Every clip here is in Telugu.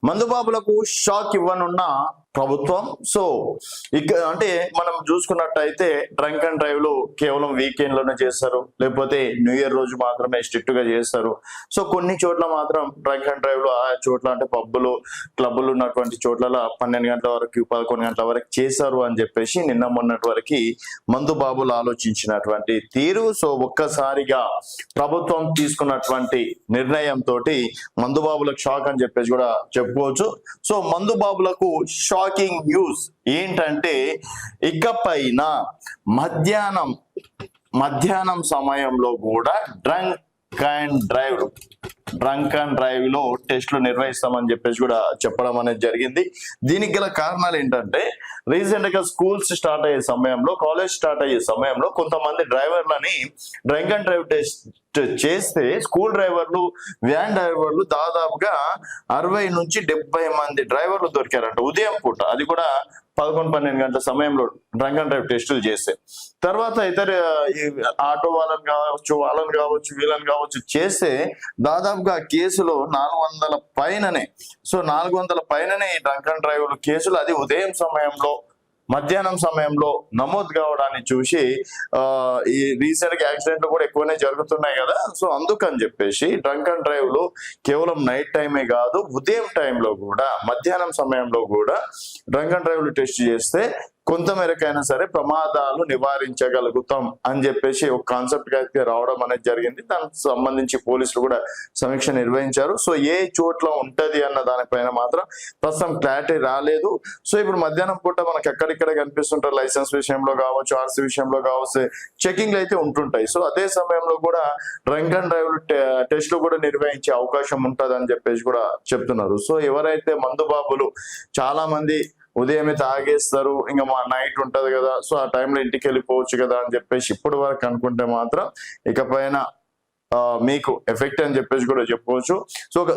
మందుబాబులకు షాక్ ఇవ్వనున్న ప్రభుత్వం. సో ఇక అంటే మనం చూసుకున్నట్టయితే డ్రంక్ అండ్ డ్రైవ్ లు కేవలం వీకెండ్ లోనే చేస్తారు, లేకపోతే న్యూ ఇయర్ రోజు మాత్రమే స్ట్రిక్ట్ గా చేస్తారు. సో కొన్ని చోట్ల మాత్రం డ్రంక్ అండ్ డ్రైవ్ లు ఆ చోట్ల అంటే పబ్బులు క్లబ్బులు ఉన్నటువంటి చోట్ల 12 గంటల వరకు 11 గంటల వరకు చేశారు అని చెప్పేసి నిన్న మొన్నటి వరకు మందుబాబులు ఆలోచించినటువంటి తీరు. సో ఒక్కసారిగా ప్రభుత్వం తీసుకున్నటువంటి నిర్ణయంతో మందుబాబులకు షాక్ అని చెప్పేసి కూడా చెప్పుకోవచ్చు. సో మందుబాబులకు షాకింగ్ న్యూస్ ఏంటంటే ఇకపైన మధ్యాహ్నం సమయంలో కూడా డ్రంక్ అండ్ డ్రైవ్ లో టెస్టులు నిర్వహిస్తామని చెప్పేసి కూడా చెప్పడం అనేది జరిగింది. దీనికి గల కారణాలు ఏంటంటే రీసెంట్ గా స్కూల్స్ స్టార్ట్ అయ్యే సమయంలో, కాలేజ్ స్టార్ట్ అయ్యే సమయంలో కొంతమంది డ్రైవర్లని డ్రంక్ అండ్ డ్రైవ్ టెస్ట్ చేస్తే స్కూల్ డ్రైవర్లు, వ్యాన్ డ్రైవర్లు దాదాపుగా 60 నుంచి 70 మంది డ్రైవర్లు దొరికారంట ఉదయం పూట. అది కూడా 11-12 గంటల సమయంలో డ్రంక్ అండ్ డ్రైవ్ టెస్టులు చేస్తే. తర్వాత ఇతర ఆటో వాళ్ళని కావచ్చు వీళ్ళని కావచ్చు చేస్తే దాదాపుగా కేసులు 400 పైననే. సో 400 పైననే ఈ డ్రంక్ అండ్ డ్రైవ్ కేసులు, అది ఉదయం సమయంలో మధ్యాహ్నం సమయంలో నమోదు కావడాన్ని చూసి ఈ రీసెంట్ గా యాక్సిడెంట్లు కూడా ఎక్కువనే జరుగుతున్నాయి కదా. సో అందుకని చెప్పేసి డ్రంక్ అండ్ డ్రైవ్ లో కేవలం నైట్ టైమే కాదు, ఉదయం టైంలో కూడా మధ్యాహ్నం సమయంలో కూడా డ్రంక్ అండ్ డ్రైవ్ టెస్ట్ చేస్తే కొంత మేరకైనా సరే ప్రమాదాలు నివారించగలుగుతాం అని చెప్పేసి ఒక కాన్సెప్ట్ గా రావడం అనేది జరిగింది. దానికి సంబంధించి పోలీసులు కూడా సమీక్ష నిర్వహించారు. సో ఏ చోట్ల ఉంటది అన్న దానిపైన మాత్రం ప్రస్తుతం క్లారిటీ రాలేదు. సో ఇప్పుడు మధ్యాహ్నం పూట మనకి ఎక్కడిక్కడ కనిపిస్తుంటారు, లైసెన్స్ విషయంలో కావచ్చు, ఆర్సీ విషయంలో కావచ్చు, చెకింగ్లు అయితే ఉంటుంటాయి. సో అదే సమయంలో కూడా డ్రంక్ అండ్ డ్రైవ్ టెస్ట్లు కూడా నిర్వహించే అవకాశం ఉంటది అని చెప్పేసి కూడా చెప్తున్నారు. సో ఎవరైతే మందుబాబులు చాలా మంది ఉదయమే తాగేస్తారు, ఇంకా మా నైట్ ఉంటది కదా, సో ఆ టైంలో ఇంటికి వెళ్ళిపోవచ్చు కదా అని చెప్పేసి ఇప్పటి వరకు అనుకుంటే మాత్రం ఇకపైన మీకు ఎఫెక్ట్ అని చెప్పేసి కూడా చెప్పవచ్చు. సో ఒక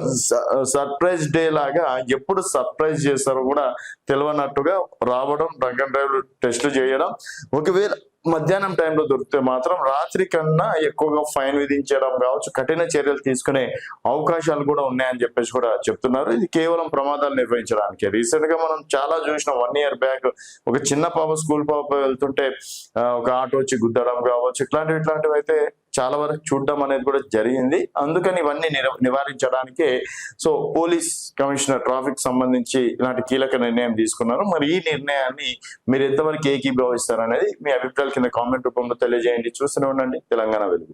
సర్ప్రైజ్ డే లాగా ఎప్పుడు సర్ప్రైజ్ చేస్తారో కూడా తెలియనట్టుగా రావడం, డ్రంక్ అండ్ డ్రైవ్ టెస్ట్ చేయడం. ఒకవేళ మధ్యాహ్నం టైంలో దొరికితే మాత్రం రాత్రి కన్నా ఎక్కువగా ఫైన్ విధించడం కావచ్చు, కఠిన చర్యలు తీసుకునే అవకాశాలు కూడా ఉన్నాయని చెప్పేసి కూడా చెప్తున్నారు. ఇది కేవలం ప్రమాదాలు నిర్వహించడానికి. రీసెంట్ గా మనం చాలా చూసినాం. 1 year బ్యాక్ ఒక చిన్న పాప, స్కూల్ పాప వెళ్తుంటే ఒక ఆటో వచ్చి గుద్దడం కావచ్చు, ఇట్లాంటివి అయితే చాలా వరకు చూడడం అనేది కూడా జరిగింది. అందుకని ఇవన్నీ నివారించడానికే సో పోలీస్ కమిషనర్ ట్రాఫిక్ సంబంధించి ఇలాంటి కీలక నిర్ణయం తీసుకున్నారు. మరి ఈ నిర్ణయాన్ని మీరు ఎంతవరకు ఏకీభవిస్తారు అనేది మీ అభిప్రాయాలు కింద కామెంట్ రూపంలో తెలియజేయండి. చూస్తూనే ఉండండి తెలంగాణ వెలుగు.